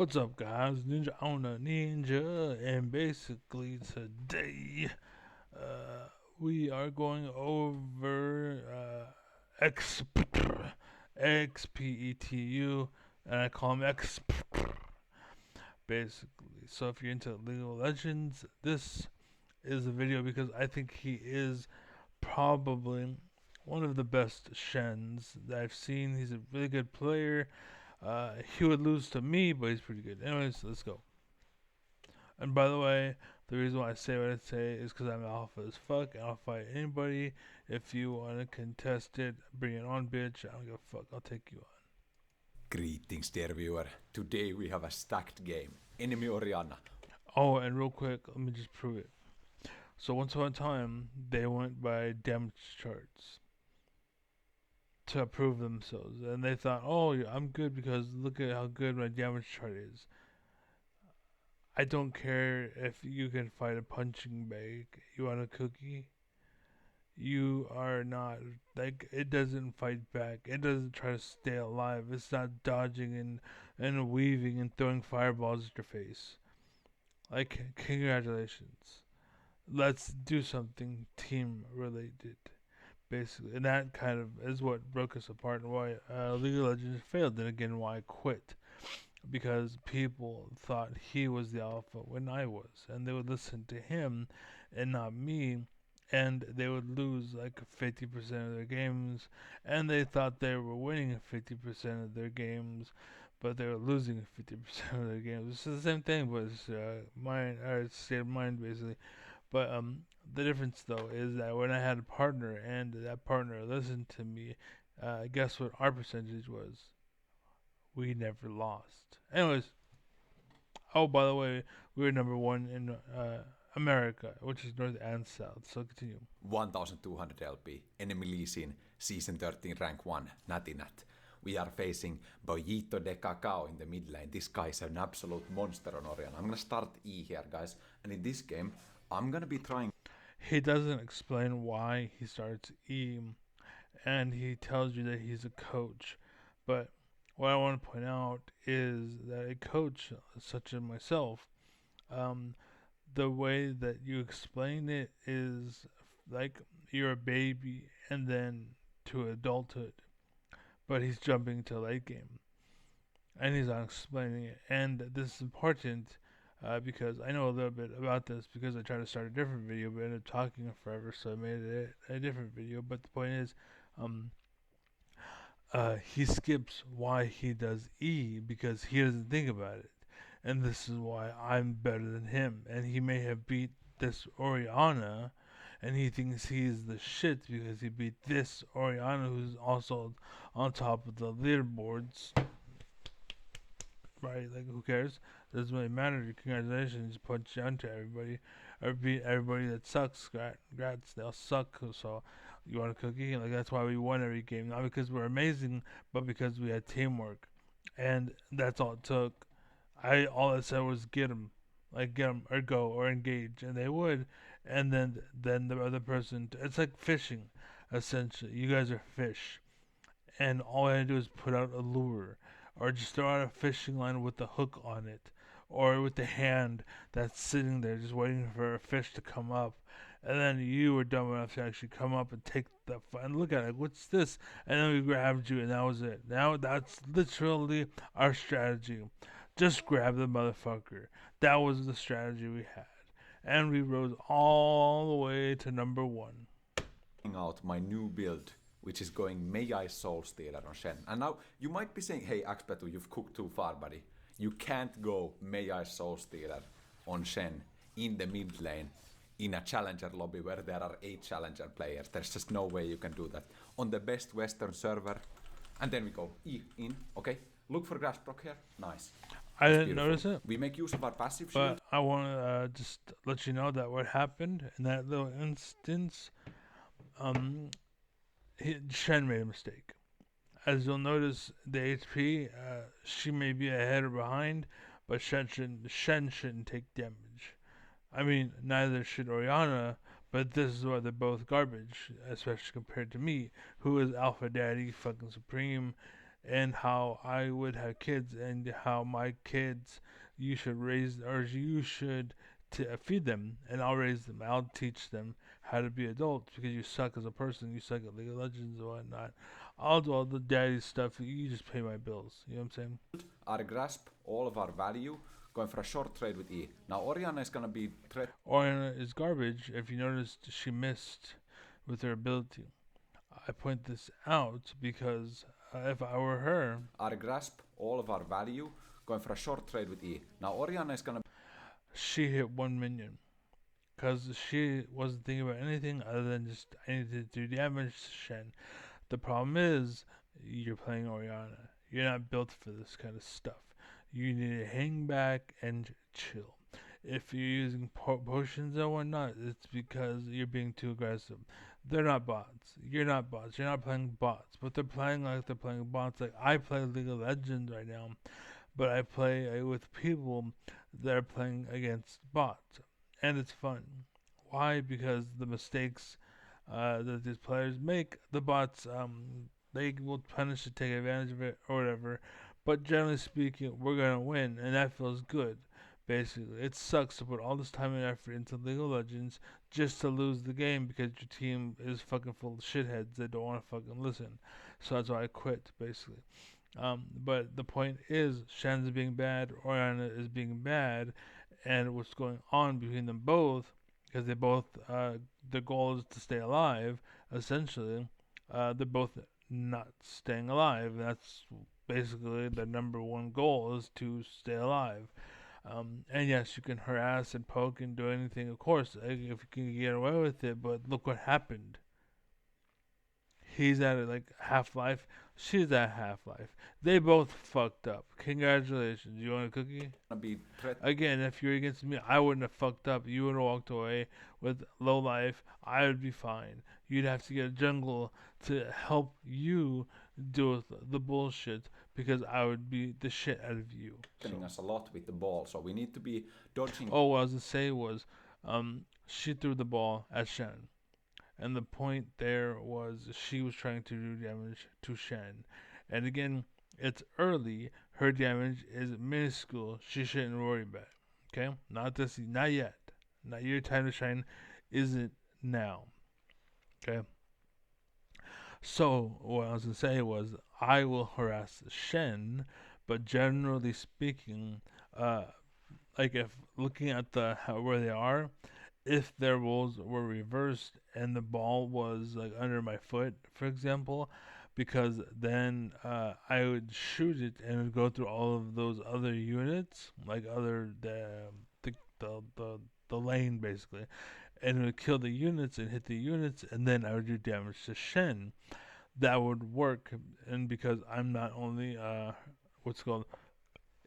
What's up, guys? Ninja on a Ninja, and basically today, uh, we are going over xPetu, and I call him X basically. So if you're into League of Legends, this is a video because I think he is probably one of the best Shens that I've seen. He's a really good player. He would lose to me, but he's pretty good. Anyways, let's go. And by the way, the reason why I say what I say is because I'm alpha as fuck, and I'll fight anybody. If you want to contest it, bring it on, bitch. I don't give a fuck. I'll take you on. Greetings, dear viewer. Today we have a stacked game. Enemy Oriana. Oh, and real quick, let me just prove it. So once upon a time, they went by damage charts to prove themselves, and they thought, "Oh, yeah, I'm good because look at how good my damage chart is." I don't care if you can fight a punching bag. You want a cookie? You are not like it doesn't fight back. It doesn't try to stay alive. It's not dodging and weaving and throwing fireballs at your face. Like congratulations. Let's do something team related, basically. And that kind of is what broke us apart and why League of Legends failed. And again, why I quit. Because people thought he was the alpha when I was, and they would listen to him and not me, and they would lose like 50% of their games, and they thought they were winning 50% of their games, but they were losing 50% of their games. It's the same thing, but it's mind, or state of mind basically. But the difference though is that when I had a partner and that partner listened to me, guess what our percentage was? We never lost. Anyways, oh, by the way, we were number one in America, which is North and South. So continue. 1200 LP. Enemy Lee Sin. Season 13 rank 1. Natinat. We are facing Boyito de Cacao in the mid lane. This guy is an absolute monster on Oriana. I'm gonna start E here, guys. And in this game, I'm gonna be trying. He doesn't explain why he starts E, and he tells you that he's a coach. But what I want to point out is that a coach, such as myself, um, the way that you explain it is like you're a baby and then to adulthood, but he's jumping to late game and he's not explaining it. And this is important because I know a little bit about this because I tried to start a different video but ended up talking forever, so I made it a different video. But the point is, um, he skips why he does E because he doesn't think about it. And this is why I'm better than him. And he may have beat this Oriana, and he thinks he's the shit because he beat this Oriana, who's also on top of the leaderboards. Right? Like, who cares? Doesn't really matter. Congratulations, punch down to everybody, or beat everybody that sucks. Grats, they all suck. So, you want a cookie? Like, that's why we won every game. Not because we're amazing, but because we had teamwork, and that's all it took. All I said was get them, like get them or go or engage, and they would. And then the other person. It's like fishing, essentially. You guys are fish, and all I had to do is put out a lure, or just throw out a fishing line with the hook on it, or with the hand that's sitting there just waiting for a fish to come up. And then you were dumb enough to actually come up and take the and look at it. What's this? And then we grabbed you, and that was it. Now that's literally our strategy. Just grab the motherfucker. That was the strategy we had, and we rose all the way to number one. Out my new build, which is going May I Soul Stealer on Shen. And now you might be saying, hey, xPetu, you've cooked too far, buddy. You can't go May I Soul Stealer on Shen in the mid lane in a challenger lobby where there are 8 challenger players. There's just no way you can do that. On the best Western server. And then we go E in, okay? Look for grass proc here. Nice. I That's didn't beautiful. notice it, We make use of our passive shield. but I want to just let you know that what happened in that little instance, um, Shen made a mistake. As you'll notice, the HP, she may be ahead or behind, but Shen shouldn't take damage. I mean, neither should Oriana, but this is why they're both garbage, especially compared to me, who is Alpha Daddy, fucking Supreme, and how I would have kids and how my kids you should raise or you should feed them and I'll raise them. I'll teach them how to be adults because you suck as a person. You suck at League of Legends and whatnot. I'll do all the daddy stuff. You just pay my bills. You know what I'm saying? Our grasp all of our value, going for a short trade with E. Now Oriana is gonna be Oriana is garbage. If you noticed, she missed with her ability. I point this out because if I were her, our grasp all of our value, going for a short trade with E. Now Oriana is gonna she hit one minion. Because she wasn't thinking about anything other than just I need to do damage to Shen. The problem is you're playing Oriana. You're not built for this kind of stuff. You need to hang back and chill. If you're using potions and whatnot, it's because you're being too aggressive. They're not bots. You're not bots. You're not playing bots. But they're playing like they're playing bots. Like I play League of Legends right now, but I play with people that are playing against bots. And it's fun. Why? Because the mistakes that these players make, the bots, they will punish it, take advantage of it, or whatever. But generally speaking, we're gonna win, and that feels good. Basically, it sucks to put all this time and effort into League of Legends just to lose the game because your team is fucking full of shitheads that don't want to fucking listen. So that's why I quit, basically. But the point is, Shen's being bad, Oriana is being bad, and what's going on between them both, because they both, the goal is to stay alive, essentially. They're both not staying alive. That's basically the number one goal is to stay alive. And yes, you can harass and poke and do anything, of course, if you can get away with it, but look what happened. He's at like Half Life. She's at Half Life. They both fucked up. Congratulations. You want a cookie? be Again, if you're against me, I wouldn't have fucked up. You would have walked away with low life. I would be fine. You'd have to get a jungle to help you deal with the bullshit because I would be the shit out of you. threatening us a lot with the ball, so we need to be dodging. Oh, what I was gonna say was, she threw the ball at Shen. And the point there was she was trying to do damage to Shen. And again, it's early. Her damage is minuscule. She shouldn't worry about it. Okay? Not yet. Not your time to shine isn't now. Okay? So, what I was going to say was, I will harass Shen, but generally speaking, uh, like if looking at where they are, if their roles were reversed and the ball was like under my foot, for example, because then I would shoot it and it would go through all of those other units, like the the the, the lane basically, and it would kill the units and hit the units, and then I would do damage to Shen. That would work, and because I'm not only what's called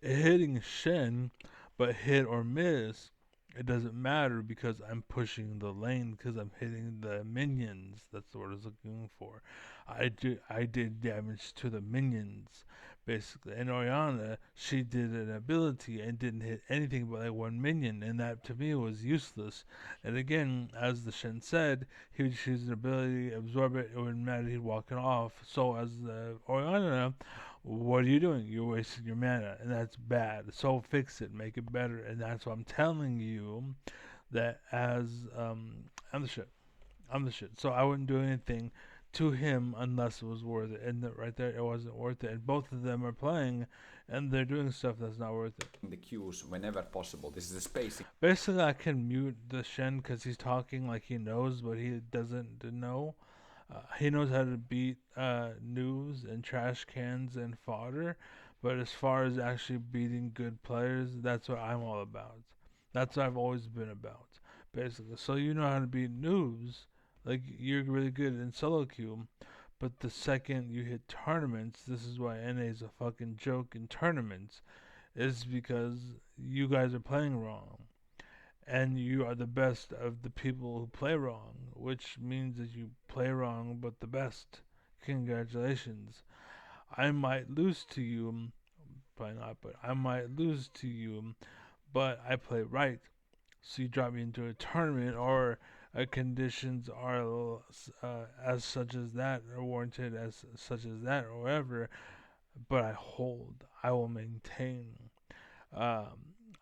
hitting Shen, but hit or miss, it doesn't matter because I'm pushing the lane because I'm hitting the minions. That's the word I was looking for. I did damage to the minions basically. And Oriana, she did an ability and didn't hit anything but like one minion, and that to me was useless. And again, as the Shen said, he would choose an ability, absorb it, it wouldn't matter, he'd walk it off. So as the Oriana, what are you doing? You're wasting your mana, and that's bad. So fix it, make it better, and that's what I'm telling you. That as I'm the shit. I'm the shit. So I wouldn't do anything to him unless it was worth it. And right there, it wasn't worth it. And both of them are playing, and they're doing stuff that's not worth it. The queues whenever possible. This is a spacing. Basically, I can mute the Shen because he's talking like he knows, but he doesn't know. He knows how to beat news and trash cans and fodder, but as far as actually beating good players, that's what I'm all about. That's what I've always been about, basically. So you know how to beat noobs, like you're really good in solo queue, but the second you hit tournaments, this is why NA is a fucking joke in tournaments, is because you guys are playing wrong and you are the best of the people who play wrong, which means that you play wrong but the best. Congratulations. I might lose to you, probably not, but I might lose to you, but I play right. So you drop me into a tournament or conditions are as such as that, or warranted as such as that, or whatever. but I will maintain. I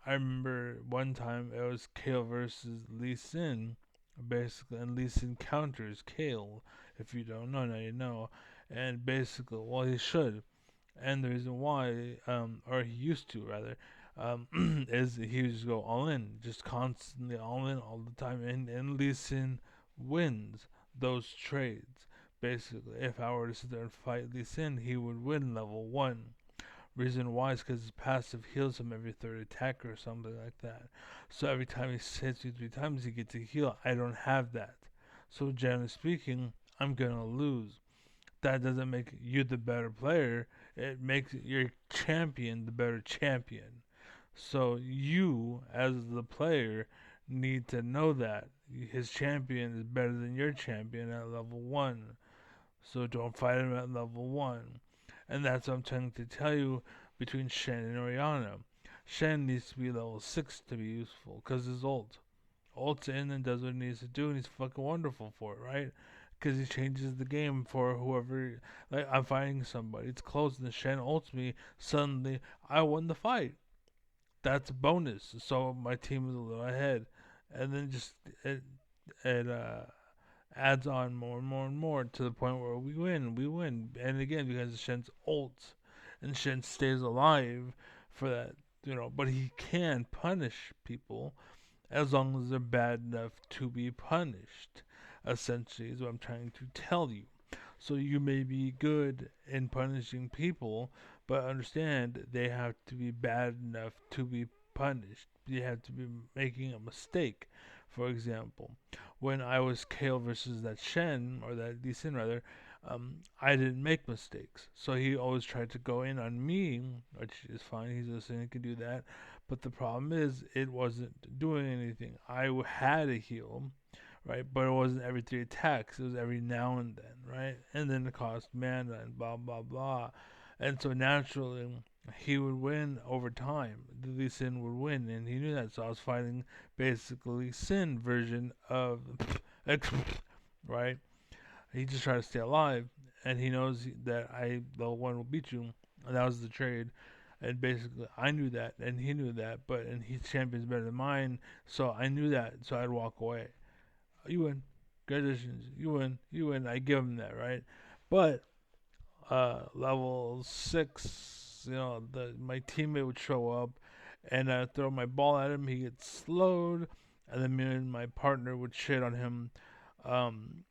remember one time it was Kale versus Lee Sin, basically, and Lee Sin counters Kale. If you don't know, now you know. And basically, well, he should. And the reason why, or he used to rather, is he would just go all in, just constantly all in all the time, and Lee Sin wins those trades. Basically, if I were to sit there and fight Lee Sin, he would win level 1. Reason why is because his passive heals him every third attack or something like that. So every time he hits you 3 times, he gets a heal. I don't have that. So generally speaking, I'm gonna lose. That doesn't make you the better player. It makes your champion the better champion. So you, as the player, need to know that his champion is better than your champion at level 1. So don't fight him at level 1. And that's what I'm trying to tell you between Shen and Oriana. Shen needs to be level 6 to be useful, because his ult's in and does what he needs to do, and he's fucking wonderful for it, right? Because he changes the game for whoever. Like, I'm fighting somebody, it's close, and the Shen ults me, suddenly I won the fight. That's a bonus. So my team is a little ahead. And then just it adds on more and more and more to the point where we win. We win. And again, because Shen's ults and Shen stays alive for that, but he can punish people as long as they're bad enough to be punished. Essentially, is what I'm trying to tell you. So you may be good in punishing people, but understand they have to be bad enough to be punished. They have to be making a mistake. For example, when I was Kale versus that Shen, or that Lee Sin rather, I didn't make mistakes. So he always tried to go in on me, which is fine. He's listening, he can do that. But the problem is, it wasn't doing anything. I had a heal, right? But it wasn't every 3 attacks. It was every now and then, right? And then it cost mana and blah blah blah. And so naturally, he would win over time. The Sin would win, and he knew that. So I was fighting basically Sin version of right? He just tried to stay alive, and he knows that the one will beat you, and that was the trade. And basically, I knew that, and he knew that, but and his champion's better than mine, so I knew that, so I'd walk away. You win. Congratulations. You win. You win. I give him that, right? But level 6, my teammate would show up and I'd throw my ball at him. He gets slowed. And then me and my partner would shit on him. Um,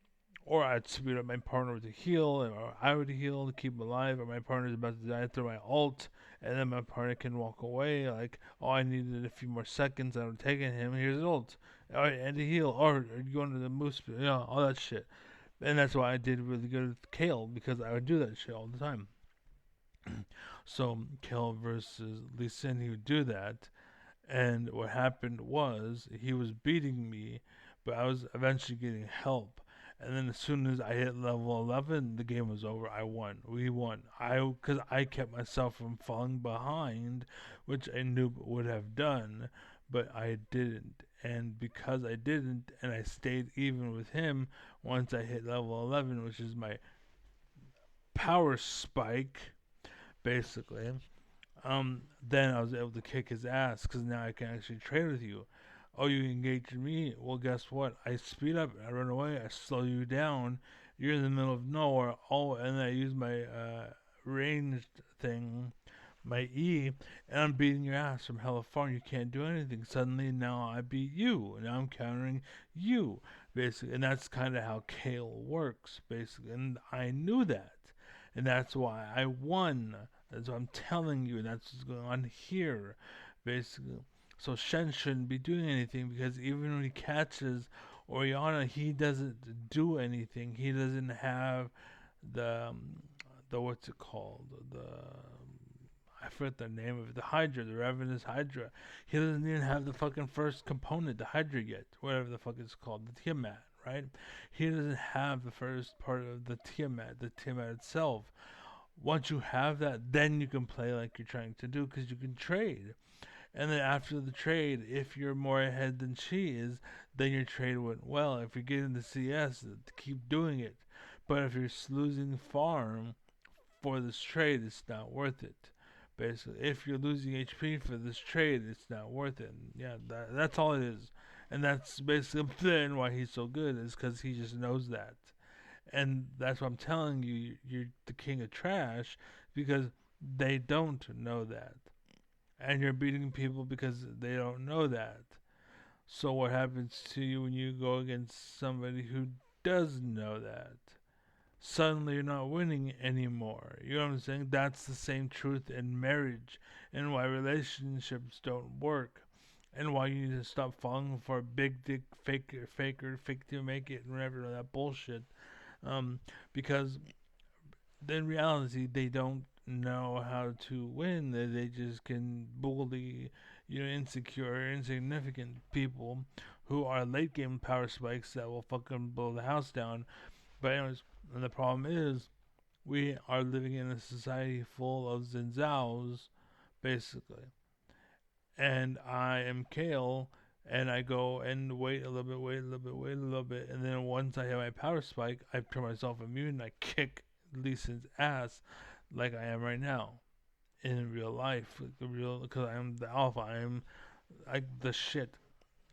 or I'd speed up my partner with a heal, or I would heal to keep him alive, or my partner's about to die, I throw my ult, and then my partner can walk away. Like, oh, I needed a few more seconds, I would have taken him, here's his ult. Alright, and a heal, or you go into the moose, all that shit. And that's why I did really good with Kale, because I would do that shit all the time. So, Kale versus Lee Sin, he would do that, and what happened was he was beating me, but I was eventually getting help. And then as soon as I hit level 11, the game was over. I won. We won. Because I kept myself from falling behind, which I knew would have done, but I didn't. And because I didn't, and I stayed even with him, once I hit level 11, which is my power spike, basically, then I was able to kick his ass because now I can actually trade with you. Oh, you engage me? Well, guess what? I speed up, I run away, I slow you down. You're in the middle of nowhere. Oh, and I use my ranged thing, my E, and I'm beating your ass from hella far. And you can't do anything. Suddenly, now I beat you. Now I'm countering you, basically. And that's kind of how Kale works, basically. And I knew that. And that's why I won. That's what I'm telling you. That's what's going on here, basically. So Shen shouldn't be doing anything because even when he catches Oriana, he doesn't do anything. He doesn't have the what's it called, the I forget the name of it, the Hydra, the Ravenous Hydra. He doesn't even have the fucking first component, the Hydra yet, whatever the fuck it's called, the Tiamat, right? He doesn't have the first part of the Tiamat itself. Once you have that, then you can play like you're trying to do because you can trade. And then after the trade, if you're more ahead than she is, then your trade went well. If you get into CS, keep doing it. But if you're losing farm, for this trade, it's not worth it. Basically, if you're losing HP for this trade, it's not worth it. And yeah, that's all it is. And that's basically then why he's so good is because he just knows that. And that's what I'm telling you. You're the king of trash because they don't know that. And you're beating people because they don't know that. So what happens to you when you go against somebody who does know that? Suddenly you're not winning anymore. You know what I'm saying? That's the same truth in marriage and why relationships don't work. And why you need to stop falling for big dick faker, fake to make it, and whatever that bullshit. Um, because in reality they don't know how to win. They just can bully, insecure, insignificant people who are late game power spikes that will fucking blow the house down. But anyways, and the problem is we are living in a society full of Zinzaos, basically. And I am Kale, and I go and wait a little bit, wait a little bit, wait a little bit, and then once I have my power spike, I turn myself immune and I kick Lee Sin's ass like I am right now in real life, like the real, because I am the alpha. I am like the shit.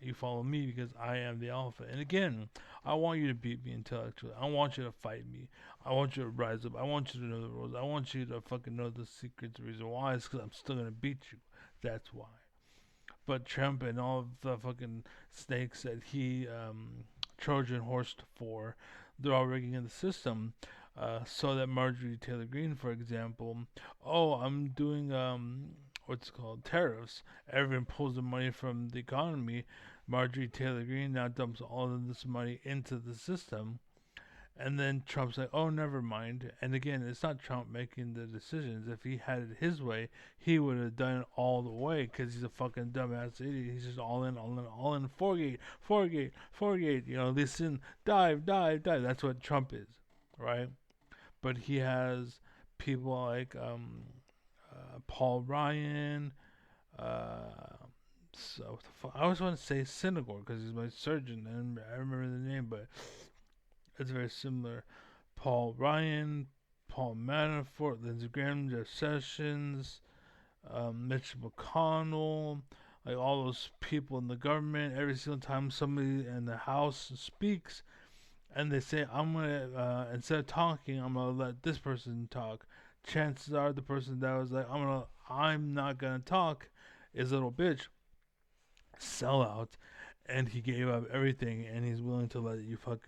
You follow me because I am the alpha. And again, I want you to beat me intellectually. I want you to fight me. I want you to rise up. I want you to know the rules. I want you to fucking know the secrets. The reason why is because I'm still gonna beat you. That's why. But Trump and all of the fucking snakes that he Trojan horsed for, they're all rigging in the system. So that Marjorie Taylor Greene, for example, oh, I'm doing what's it called tariffs. Everyone pulls the money from the economy. Marjorie Taylor Greene now dumps all of this money into the system. And then Trump's like, oh, never mind. And again, it's not Trump making the decisions. If he had it his way, he would have done it all the way because he's a fucking dumbass idiot. He's just all in, all in, all in. Forgate, forgate, forgate. Listen, dive, dive, dive. That's what Trump is, right? But he has people like Paul Ryan. So I always want to say Synagore because he's my surgeon and I remember the name, but it's very similar. Paul Ryan, Paul Manafort, Lindsey Graham, Jeff Sessions, Mitch McConnell, like all those people in the government. Every single time somebody in the House speaks, and they say, "I'm gonna instead of talking, I'm gonna let this person talk." Chances are the person that was like, I'm not gonna talk," is a little bitch, sellout, and he gave up everything, and he's willing to let you fuck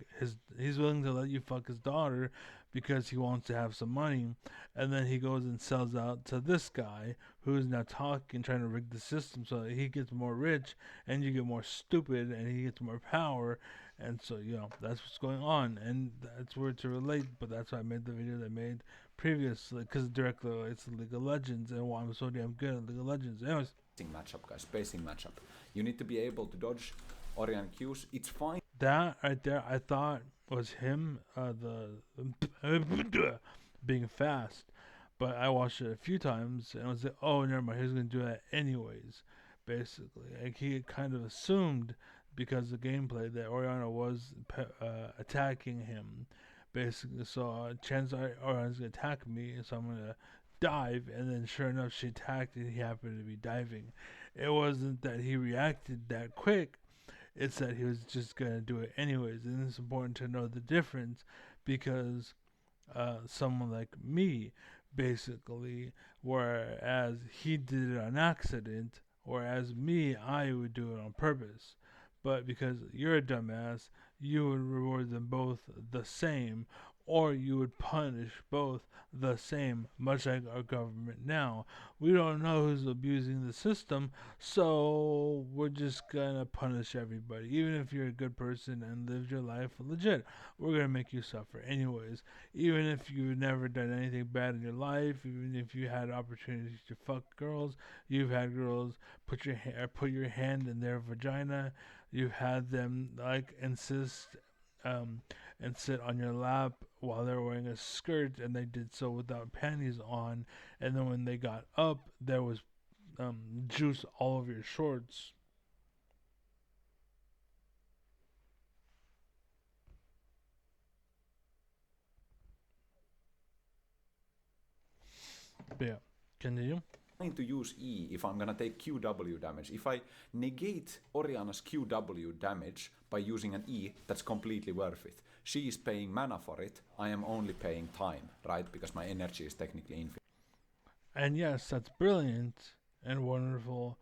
his daughter because he wants to have some money. And then he goes and sells out to this guy who's now talking, trying to rig the system so that he gets more rich and you get more stupid and he gets more power. And so that's what's going on, and that's where to relate. But that's why I made the video that I made previously, because directly relates to League of Legends and why I'm so damn good at League of Legends. Anyways, matchup, guys. Spacing matchup. You need to be able to dodge Orion Qs. It's fine. that right there, I thought was him, the being fast. But I watched it a few times and I was like, oh, never mind. He was gonna do that anyways. Basically, like he kind of assumed because of the gameplay that Oriana was attacking him. Basically, so chances are Oriana's gonna attack me, so I'm gonna dive. And then, sure enough, she attacked and he happened to be diving. It wasn't that he reacted that quick. It's that he was just gonna do it anyways, and it's important to know the difference because someone like me, basically, whereas he did it on accident, whereas me, I would do it on purpose. But because you're a dumbass, you would reward them both the same, or you would punish both the same, much like our government now. We don't know who's abusing the system, so we're just gonna punish everybody. Even if you're a good person and lived your life legit, we're gonna make you suffer anyways. Even if you've never done anything bad in your life, even if you had opportunities to fuck girls, you've had girls put your hand in their vagina. You've had them like insist and sit on your lap while they're wearing a skirt, and they did so without panties on. And then when they got up, there was juice all over your shorts. But yeah, continue. Trying to use E if I'm gonna take QW damage. If I negate Oriana's QW damage by using an E, that's completely worth it. She is paying mana for it. I am only paying time, right? Because my energy is technically infinite. And yes, that's brilliant and wonderful,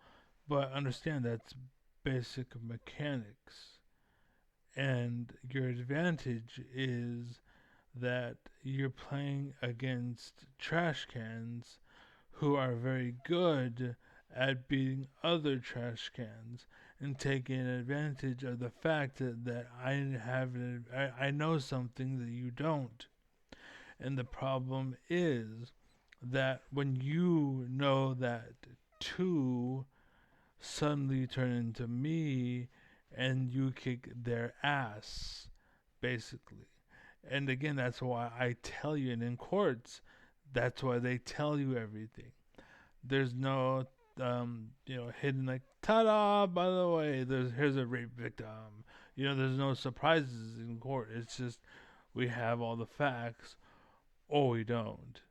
but understand that's basic mechanics. And your advantage is that you're playing against trash cans who are very good at beating other trash cans and taking advantage of the fact that I know something that you don't. And the problem is that when you know that two suddenly turn into me and you kick their ass, basically. And again, that's why I tell you, and in courts, that's why they tell you everything. There's no, hidden like, ta-da! By the way, here's a rape victim. There's no surprises in court. It's just we have all the facts, or we don't.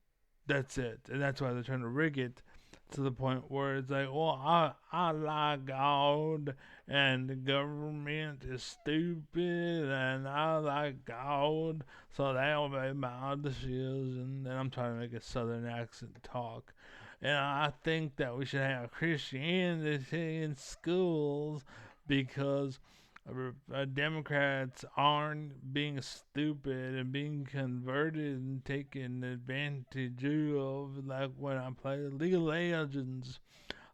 That's it, and that's why they're trying to rig it to the point where it's like, well, I like God, and the government is stupid, and I like God, so that'll be my decision. And I'm trying to make a southern accent talk. And I think that we should have Christianity in schools because Democrats aren't being stupid and being converted and taken advantage of. Like when I play League of Legends,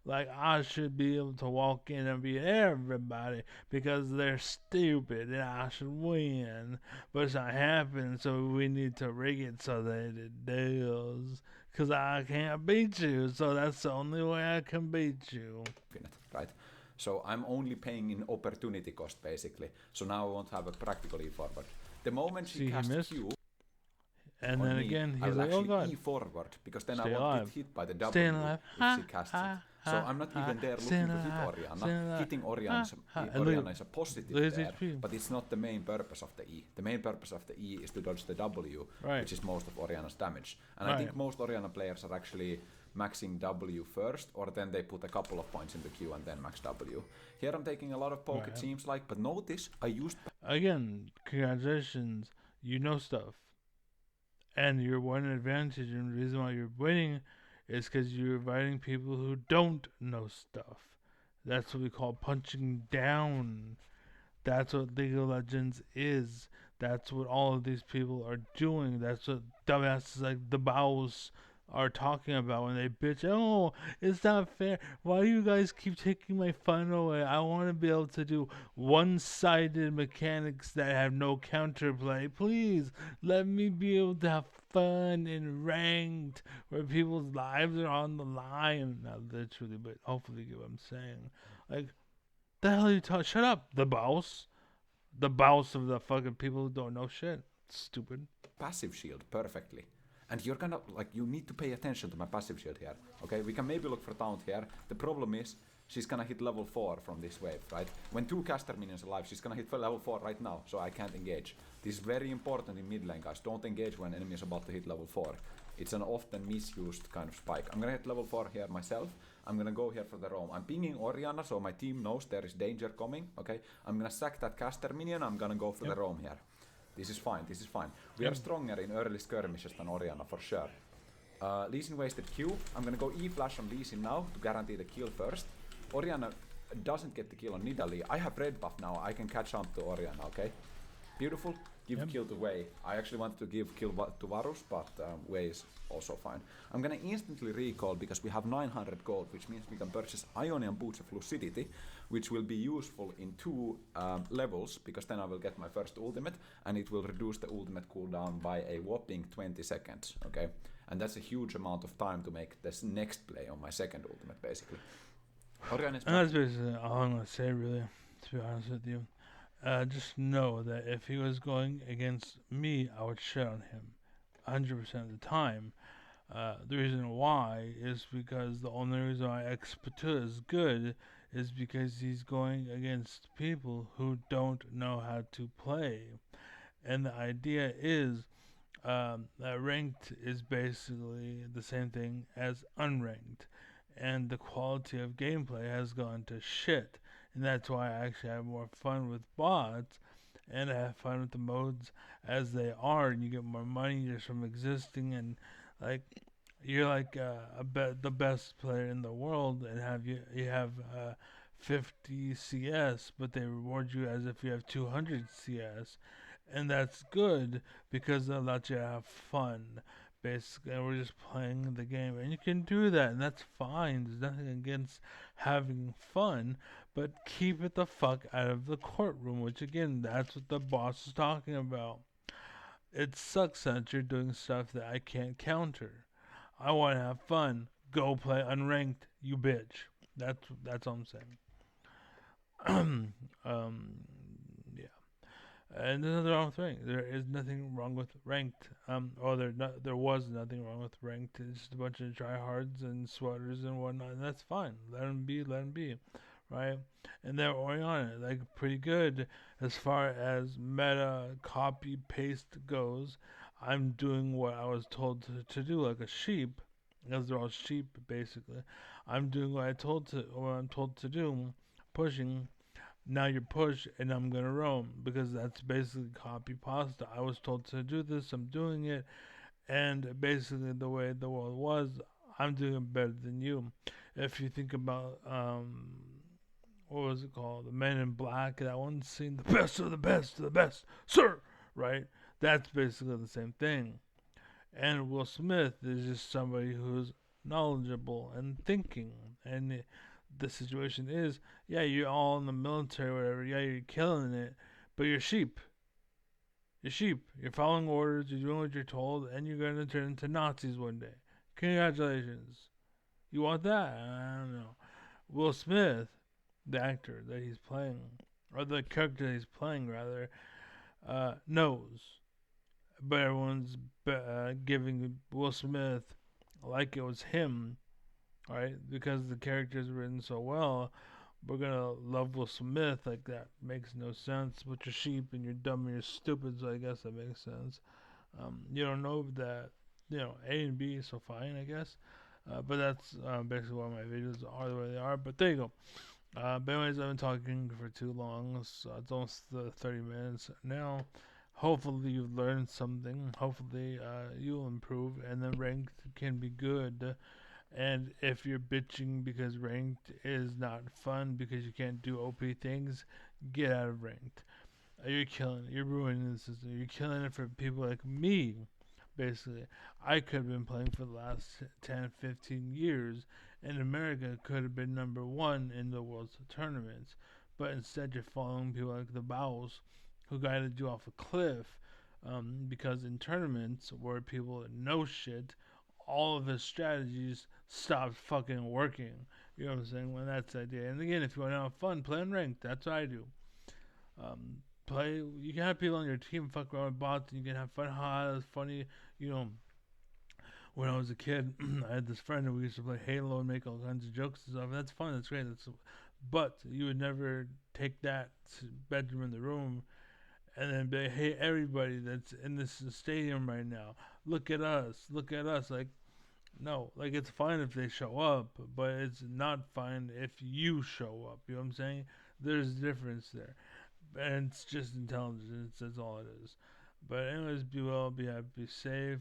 like I should be able to walk in and beat everybody because they're stupid and I should win. But it's not happening, so we need to rig it so that it does. Cause I can't beat you, so that's the only way I can beat you. Right? So I'm only paying in opportunity cost basically. So now I won't have a practical E forward. The moment she casts Q and on then me, again, I he's will like, "Oh actually God, E forward because then stay I won't alive. get hit by the Stay W alive. if she casts it. So I'm not even there looking to hit Oriana. Hitting Oriana is a positive there, but it's not the main purpose of the E. The main purpose of the E is to dodge the W, which is most of Oriana's damage. And I think most Oriana players are actually maxing W first, or then they put a couple of points into Q and then max W. Here I'm taking a lot of poke, it seems like, but notice I used... Again, congratulations, you know stuff. And your one advantage and the reason why you're winning is because you're inviting people who don't know stuff. That's what we call punching down. That's what League of Legends is. That's what all of these people are doing. That's what dumbasses like the Bows are talking about when they bitch. Oh, it's not fair. Why do you guys keep taking my fun away? I want to be able to do one-sided mechanics that have no counterplay. Please let me be able to have fun and ranked where people's lives are on the line. Not literally, but hopefully you get what I'm saying. Like, the hell are you talking? Shut up, the boss. The boss of the fucking people who don't know shit. Stupid. Passive shield perfectly. And you're gonna, like, you need to pay attention to my passive shield here. Okay, we can maybe look for taunt here. The problem is, she's gonna hit level 4 from this wave, right? When 2 caster minions alive, she's gonna hit for level 4 right now, so I can't engage. This is very important in mid lane, guys. Don't engage when enemy is about to hit level 4. It's an often misused kind of spike. I'm gonna hit level 4 here myself. I'm gonna go here for the roam. I'm pinging Oriana, so my team knows there is danger coming, okay? I'm gonna sack that caster minion, I'm gonna go for the roam here. This is fine, this is fine. We are stronger in early skirmishes than Oriana, for sure. Lee Sin wasted Q. I'm gonna go E-flash on Lee Sin now to guarantee the kill first. Oriana doesn't get the kill on Nidalee. I have red buff now, I can catch up to Oriana, okay? Beautiful. Give kill to Wei. I actually wanted to give kill to Varus, but Wei is also fine. I'm gonna instantly recall because we have 900 gold, which means we can purchase Ionian Boots of Lucidity, which will be useful in 2 levels, because then I will get my first ultimate, and it will reduce the ultimate cooldown by a whopping 20 seconds, okay? And that's a huge amount of time to make this next play on my second ultimate, basically. And that's basically all I'm gonna say, really, to be honest with you. Just know that if he was going against me, I would shit on him 100% of the time. The reason why is because the only reason why xPetu is good is because he's going against people who don't know how to play. And the idea is Ranked is basically the same thing as unranked, and the quality of gameplay has gone to shit. And that's why I actually have more fun with bots, and I have fun with the modes as they are, and you get more money just from existing, and like you're like the best player in the world, and you have 50 CS, but they reward you as if you have 200 CS, and that's good because it lets you have fun. Basically, and we're just playing the game, and you can do that, and that's fine. There's nothing against having fun, but keep it the fuck out of the courtroom. Which again, that's what the boss is talking about. It sucks that you're doing stuff that I can't counter. I want to have fun. Go play unranked, you bitch. That's all I'm saying. Yeah. And there's nothing wrong with ranked. There is nothing wrong with ranked. There was nothing wrong with ranked. It's just a bunch of tryhards and sweaters and whatnot, and that's fine. Let them be. Let them be, right? And they're already on it, like pretty good as far as meta copy paste goes. I'm doing what I was told to do, like a sheep, because they're all sheep basically. I'm doing what I'm told to do, pushing now you push and I'm gonna roam because that's basically copy pasta. I was told to do this, I'm doing it, and basically the way the world was, I'm doing it better than you. If you think about what was it called, the Men in Black, that one scene, the best of the best of the best, sir, right? That's basically the same thing. And Will Smith is just somebody who's knowledgeable and thinking, and the situation is, yeah, you're all in the military or whatever, yeah, you're killing it, but you're sheep. You're sheep. You're following orders, you're doing what you're told, and you're going to turn into Nazis one day. Congratulations. You want that? I don't know. Will Smith, the actor that he's playing, or the character that he's playing, rather, knows. But everyone's giving Will Smith like it was him, right? Because the character is written so well, we're gonna love Will Smith like that. Makes no sense. But you're sheep and you're dumb and you're stupid, so I guess that makes sense. You don't know that, A and B, so fine, I guess. But that's basically why my videos are the way they are. But there you go. But anyways, I've been talking for too long, so it's almost 30 minutes now. Hopefully you've learned something. Hopefully you'll improve, and then ranked can be good. And if you're bitching because ranked is not fun because you can't do OP things, get out of ranked. You're killing it. You're ruining the system. You're killing it for people like me, basically. I could have been playing for the last 10, 15 years, and America could have been number one in the world's tournaments. But instead, you're following people like the Bows, who guided you off a cliff. Because in tournaments where people know shit, all of his strategies stopped fucking working. You know what I'm saying? When that's the idea. And again, if you want to have fun, play unranked. That's what I do. Play. You can have people on your team fuck around with bots, and you can have fun. Ha, it's funny. You know, when I was a kid, I had this friend, and we used to play Halo and make all kinds of jokes and stuff. That's fun. That's great. But you would never take that bedroom in the room and then be, hey, everybody that's in this stadium right now, look at us, look at us. Like, no, like it's fine if they show up, but it's not fine if you show up. You know what I'm saying? There's a difference there, and it's just intelligence. That's all it is. But anyways, be well, be happy, be safe,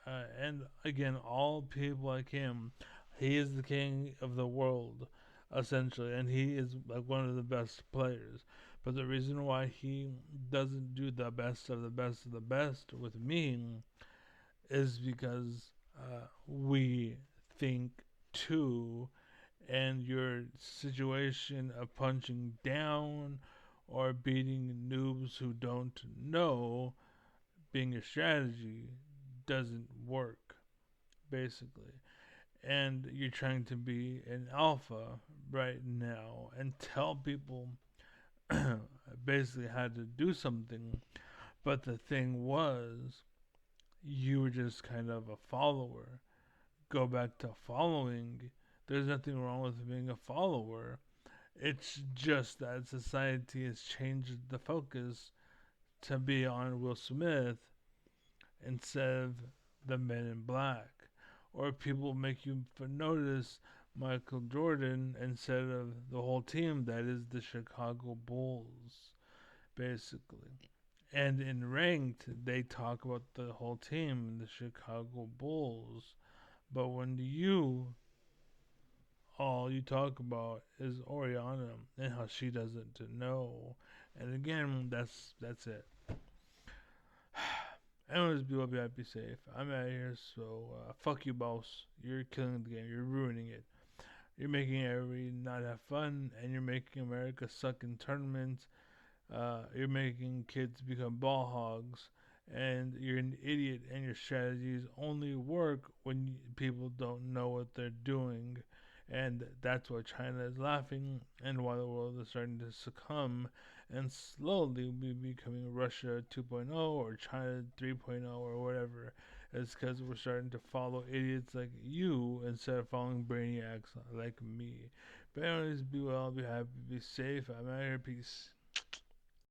and again, all people like him, he is the king of the world, essentially, and he is like one of the best players. But the reason why he doesn't do the best of the best of the best with me is because we think too, and your situation of punching down or beating noobs who don't know being a strategy doesn't work, basically. And you're trying to be an alpha right now and tell people basically how to do something. But the thing was, you were just kind of a follower. Go back to following. There's nothing wrong with being a follower. It's just that society has changed the focus to be on Will Smith instead of the Men in Black. Or people make you notice Michael Jordan instead of the whole team that is the Chicago Bulls, basically. And in ranked, they talk about the whole team, the Chicago Bulls. But when all you talk about is Oriana and how she doesn't know. And again, that's it. Anyways, be safe. I'm out of here, so fuck you, boss. You're killing the game. You're ruining it. You're making everybody not have fun, and you're making America suck in tournaments. You're making kids become ball hogs, and you're an idiot, and your strategies only work when people don't know what they're doing. And that's why China is laughing, and why the world is starting to succumb, and slowly be becoming Russia 2.0 or China 3.0 or whatever. It's because we're starting to follow idiots like you instead of following brainiacs like me. But anyways, be well, be happy, be safe. I'm out here. Peace.